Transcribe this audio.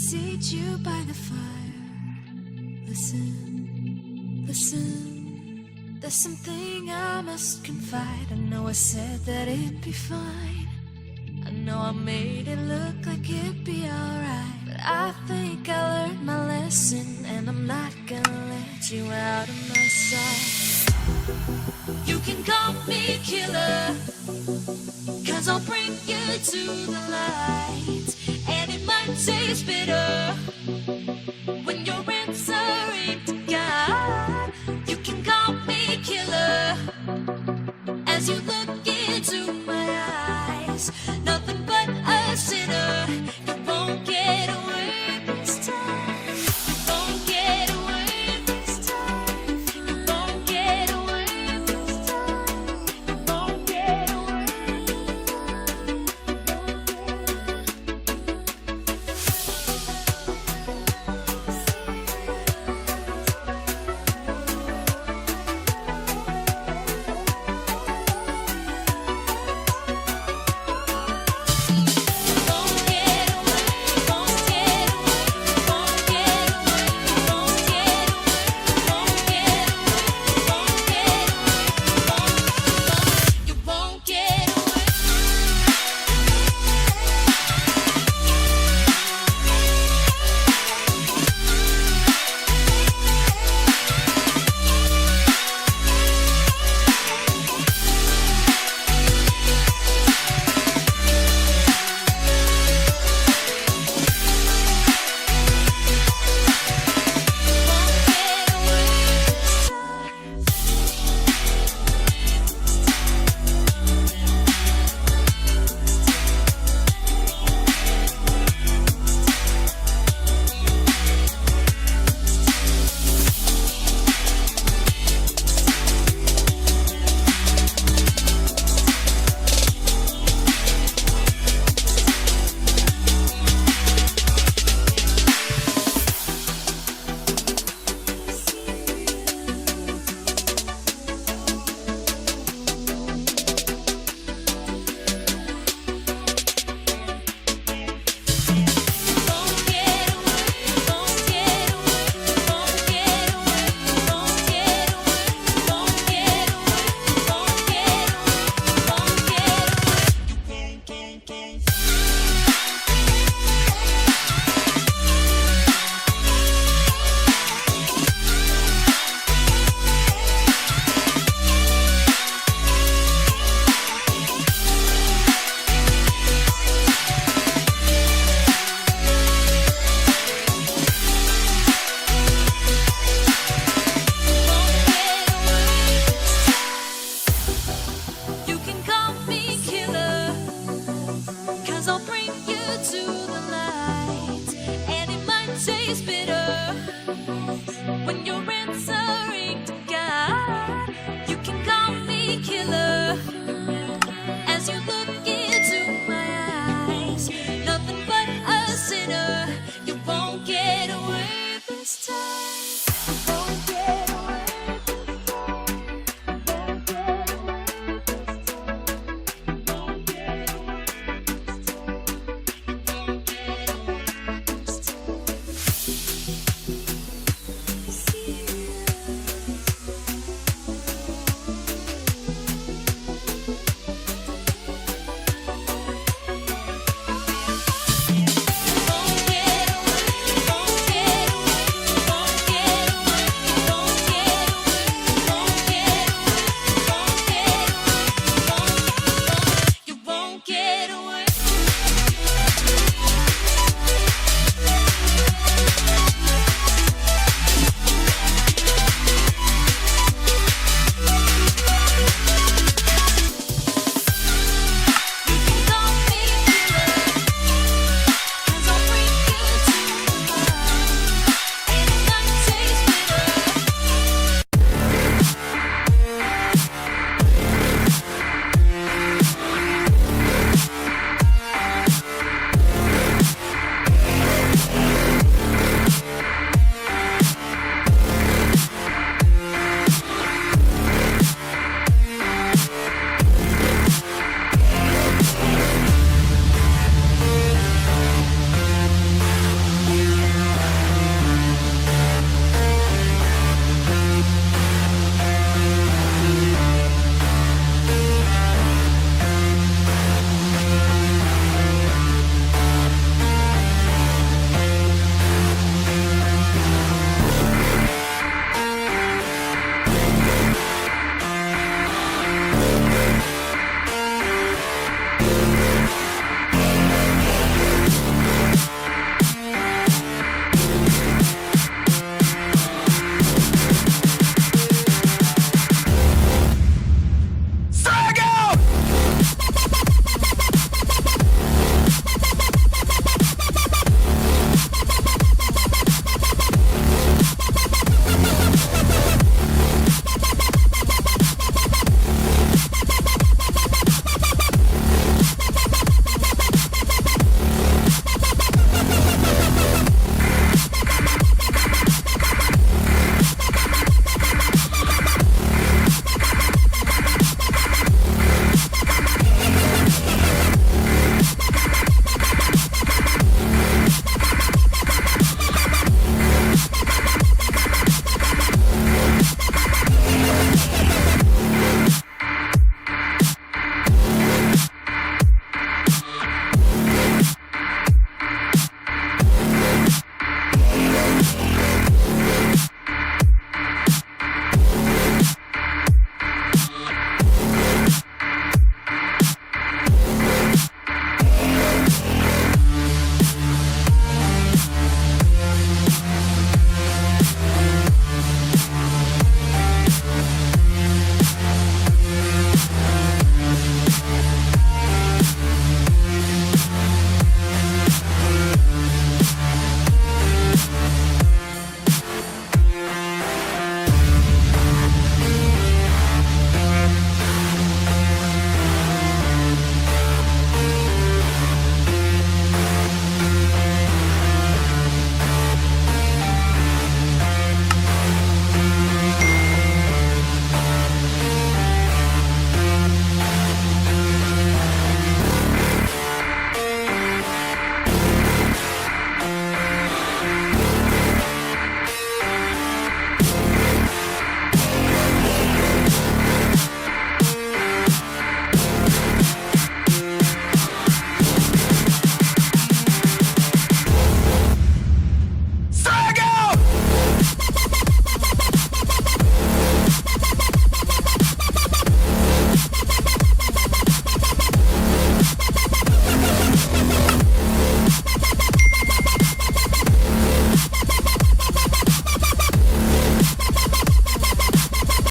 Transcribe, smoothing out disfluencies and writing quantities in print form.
seat you by the fire. Listen, listen, there's something I must confide. I know I said that it'd be fine. I know I made it look like it'd be alright, but I think I learned my lesson, and I'm not gonna let you out of my sight. You can call me killer, 'cause I'll bring you to the light. And it might taste bitter when you're answering to God. You can call me killer as you look into my eyes. Nothing but a sinner. You won't get away this time. You won't get away this time. You won't get away this time. You won't get away. I'll bring you to the light, and it might taste bitter